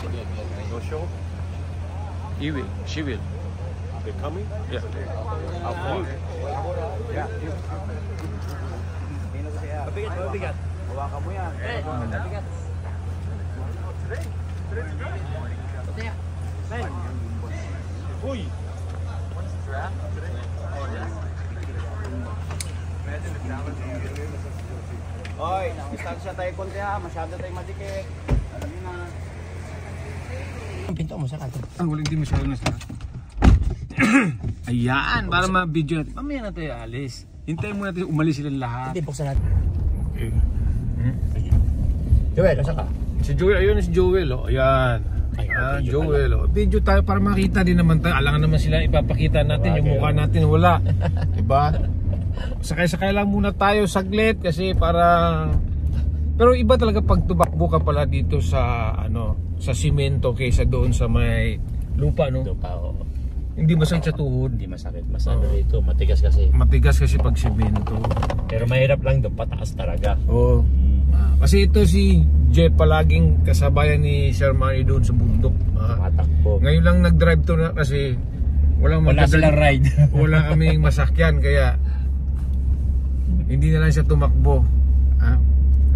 No show? He will. She will. They're coming? Yeah. How far? Mabigat. Hawakan mo yan. Mabigat. Uy! Oy, distansya tayo konti ha. Masyado tayo madikit. Alam niyo na. Ang pinto mo sa kanto. Ang walang di masyado na sila. Ayan, para ma-video natin. Mamaya na tayo alis. Hintayin muna natin umalis silang lahat. Hindi, buksan natin. Okay. Joel, nasa ka? Si Joel, ayun si Joel, oh. Ayan. Ayan, Joel, oh. Video tayo para makita din naman tayo. Alangan naman sila ipapakita natin yung mukha natin. Wala. Diba? Sakay-sakay lang muna tayo saglit kasi para... Pero iba talaga pag tumakbo ka pala dito sa sa simento kaysa doon sa may lupa, no? Lupa, oo. Hindi masakit sa tuhod. Hindi masakit. Mas ano rito, matigas kasi. Matigas kasi pag simento. Pero mahirap lang doon, pataas talaga. Oo. Kasi ito si Jeff palaging kasabayan ni Sir Manny doon sa bundok. Matakbo. Ngayon lang nag-drive to na kasi Wala silang ride. wala kaming masakyan kaya hindi na lang siya tumakbo.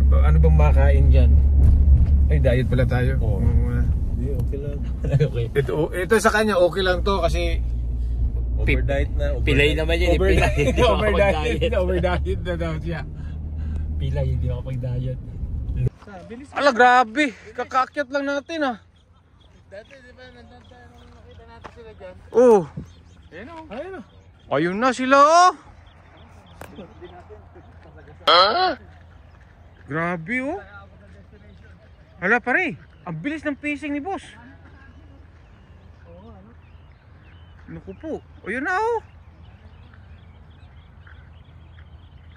Ano bang makain dyan? Ay, diet pala tayo. Oo. Hindi, okay lang. Okay. Ito sa kanya okay lang to kasi Overdiet na. Pilay naman yun. Pilay. Overdiet na daw siya. Pilay, hindi ako pag-diet. Ala, grabe. Kakakyat lang natin, ah. Dati, di ba, nandun tayo nung nakita natin sila dyan? Oh. Ayun o. Ayun na. Ayun na sila, oh. Grabe, oh. Hala, pare. Ang bilis ng pacing ni boss. Naku po. Ayun na, oh.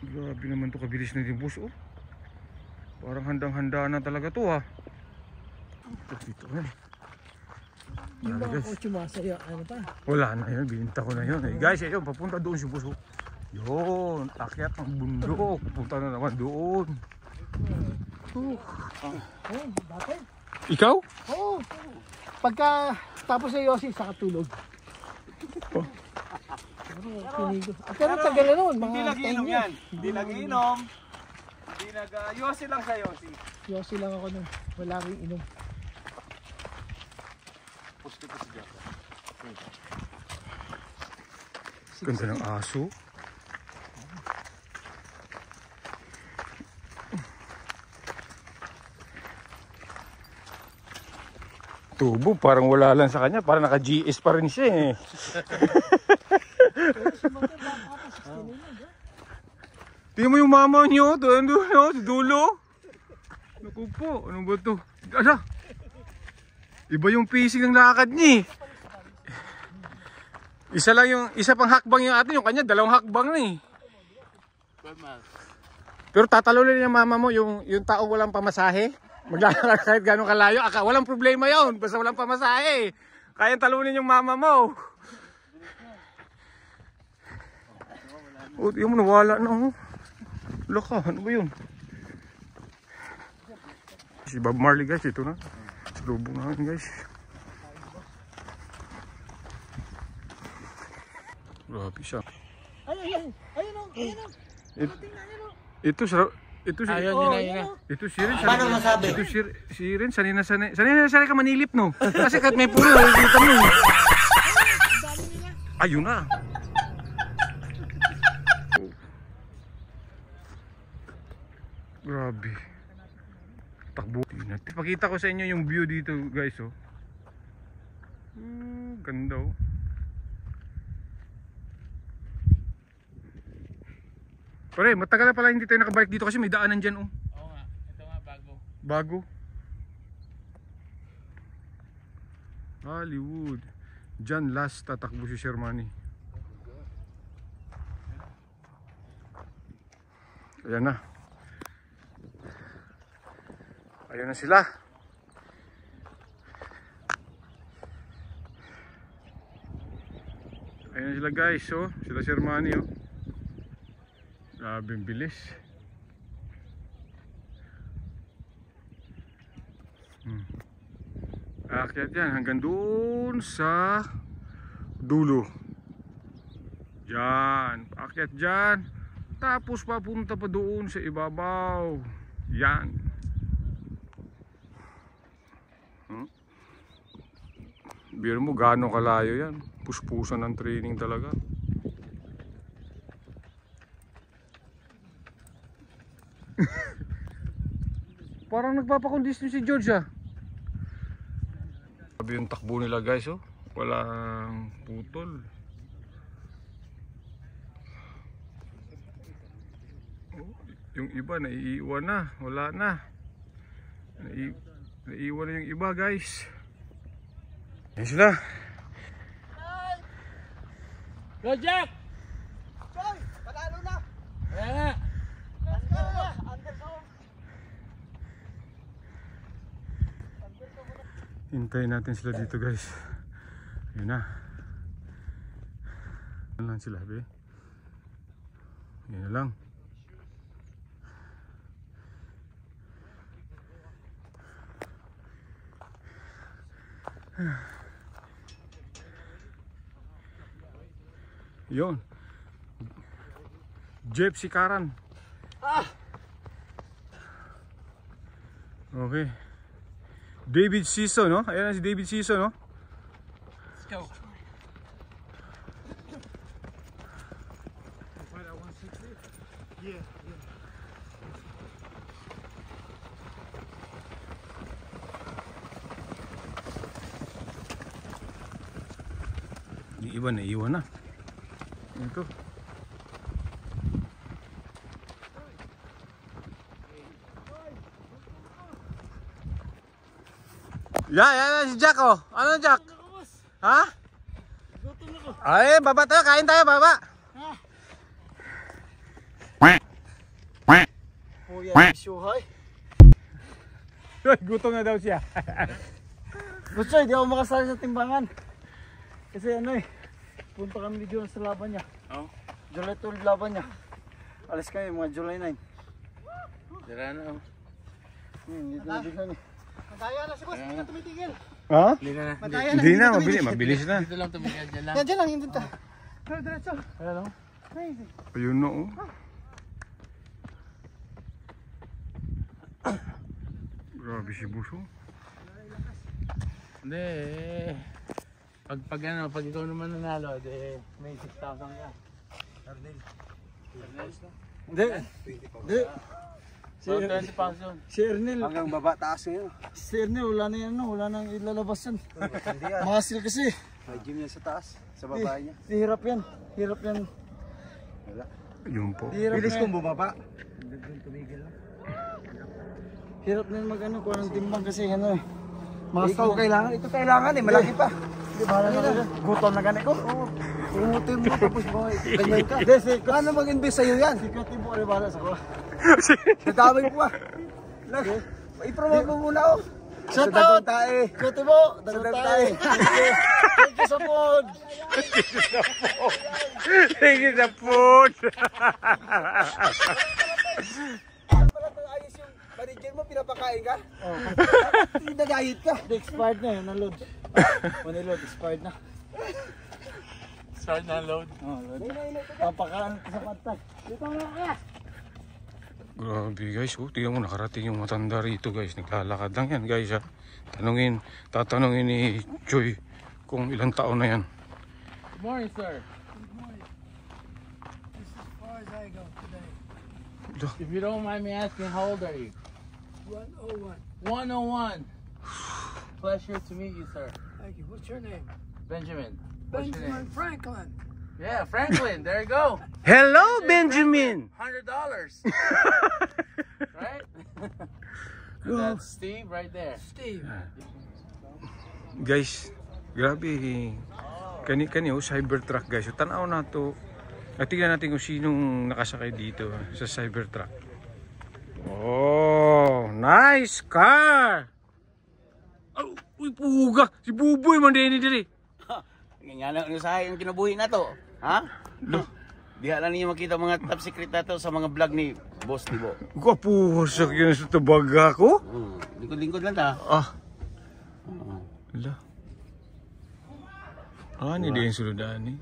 Grabe naman to kabilis na ni boss, oh. Parang handang-handa na talaga to, ha. Dito na. Yung mga kotse mo, sa'yo, ano pa? Wala na yun, binta ko na yun. Eh, guys, ayun, papunta doon si boss, oh. Yun, akyat ng bundok. Punta na naman doon. Dati? Ikaw? Oo. Pagka tapos na Yossi, saka tulog. Pero tagal na nun, Hindi mga nag-iinom 10 years. yan. Hindi nag-iinom. Hindi nag-Yossi lang sa Yossi. Yossi lang ako nun. Wala rin inom. Ganda ng aso. Tubo, parang wala lang sa kanya. Parang naka-GS pa rin siya, eh. Tingnan mo yung mama niyo. Doon, no? Sa dulo. Naku po, ano ba to? Ala! Iba yung pacing ng lakad niya, eh. Isa pang hakbang yung atin, yung kanya dalawang hakbang na, eh. Pero tatalulin yung mama mo, yung taong walang pamasahe. Maglalakad kahit gano'ng kalayo, walang problema yun, basta walang pamasahe. Kaya talunin yung mama mo. Oh, yung nawala na, oh. Laka, ano ba yun? Si Bob Marley, guys, ito na. Lubong namin, guys. Grabe siya. Ayun o. Ito si Rin. Paano masabi? Ito si Rin, sanay na ka manilip, no? Kasi kahit may puno, nakikita mo. Ayun na. Grabe. Takbo. Pakita ko sa inyo yung view dito, guys, oh. Ganda, oh. Pare, matagal na pala hindi tayo nakabike dito kasi may daanan dyan, oh. Oo nga, ito nga bago. Bago. Hollywood. Diyan last tatakbo si Sir Manny. Ayan na. Ayan na sila. Ayan na sila, guys, oh. Sila Sir Manny, oh. Grabe ang bilis. Aakyat yan hanggang doon sa dulo. Yan, aakyat dyan. Tapos papunta pa doon sa ibabaw. Yan. Biro mo gaano kalayo yan. Puspusan ng training talaga. Parang nagpapakondisyon si George ah. Sabi yung takbo nila guys oh. Walang putol. Oh, yung iba naiiwan na. Wala na. Naiiwan na yung iba guys. Yan sila. Go Jack! Choy! Panalo na! Ayan nga! Hintayin natin sila dito guys. Ayun na. Yan lang sila be. Yan na lang. Yun. Jeep si Karan. Okay. David Siso, no? Ayan na si David Siso, no? Let's go! Yung iba naiiwan na. Ito. Yan si Jack oh. Ano Jack? Ha? Ay, baba tayo, kain tayo, baba. Kuya, isuhay. Gutom na daw siya. Gusto, hindi ako makasali sa timbangan. Kasi ano punta kami dito sa laban niya. Oh? July 12 laban niya. Alis kami mga July 9. Tira na oh. Dito na bigyan Mataya na si boss, hindi na tumitigil. Ha? Hindi na. Hindi na, mabilis na. Dito lang tumigil, dyan lang. Yan lang, hindi ta. Diretso. Ayan o. Ayun na oh. Grabe si Buso. Hindi eh. Pag ikaw naman nanalo, may 6,000 ka. Hindi. Hindi. Si Ernil. Hanggang baba taas yun. Si Ernil, wala na yan, wala nang ilalabas yan. Masil kasi. May gym yan sa taas, sa baba niya. Hirap yan. Hirap yan. Wala. Yun po. Hirap Bilis na kong bumaba. Hirap na yung kung anong timbang kasi ano Ikaw kailangan, ito kailangan malaki pa. Hindi, bahala na kayo. Gutom na gani ko. Umutin mo tapos mo ganyan ka. Hindi, Paano mag-invest sa'yo yan? Sikat yung buwan, bahala sa ko. Nadamay po ah. I-promote mo muna ako. Shout out! Tae. Kote mo! Dagot tayo! Thank you sa pod! Thank you sa food. Pala ito ayos yung manager mo, pinapakain ka? Oh. Nag-diet ka. Expired na yun, na-load. Manilod, expired na. Start na load. Oh, load. Pampakaan sa patay. Dito na ka! Grabe guys, oh, tingnan mo nakarating yung matanda rito guys. Naglalakad lang yan guys ha. Tatanungin ni Joy kung ilang taon na yan. Good morning, sir. Good morning. This is as far as I go today. If you don't mind me asking, how old are you? 101. 101. Pleasure to meet you, sir. Thank you. What's your name? Benjamin. What's your name? Franklin. Yeah, Franklin. There you go. Hello Benjamin! $100. Right? That's Steve right there. Steve. Guys, grabe. Kani oh, Cybertruck guys. So, tanaw na to. At tingnan natin kung sinong nakasakay dito sa Cybertruck. Oh, nice car! Oh, uy, puga! Si Buboy man din diri. Nga lang sa yung kinabuhi na to. Ha? Diha lang ninyo makita mga top secret na to sa mga vlog ni Boss Tibo. Kapuha sa kanya sa tabaga ko. Lingkod-lingkod lang ta. Ah, Ala. Ini dia yang suludaan ni.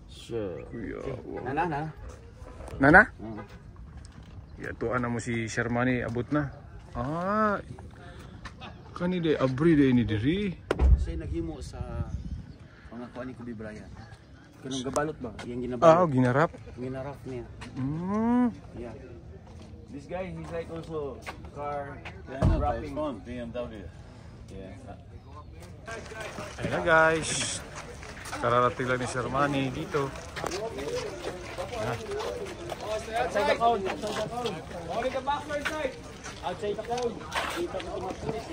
Sure. Ya Allah. Nana. Nana? Ya tuan mo si Shermani abot na. Kani day abri day ni diri. Kasi naghimo sa mga kuan ni Kobe Bryant. Kanang gabalot ba? Yang ginabalot. Ginarap. Ginarap niya. Yeah. This guy, he's like also car wrapping. BMW. Yeah. Ayun na guys. Kararating lang ni Shermani dito. Outside the cone. Only the backward side. Outside the cone. Dito ko tumapulis.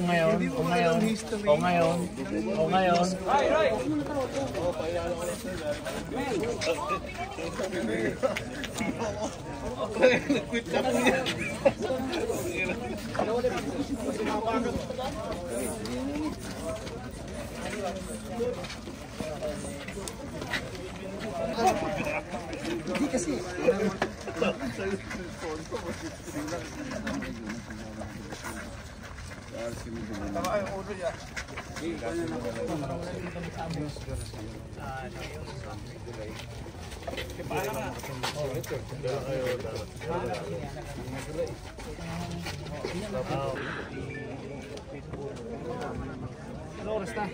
Ngayon. Right. Hindi kasi. Ano oras na?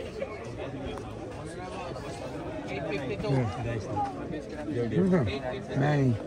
8:52. 9.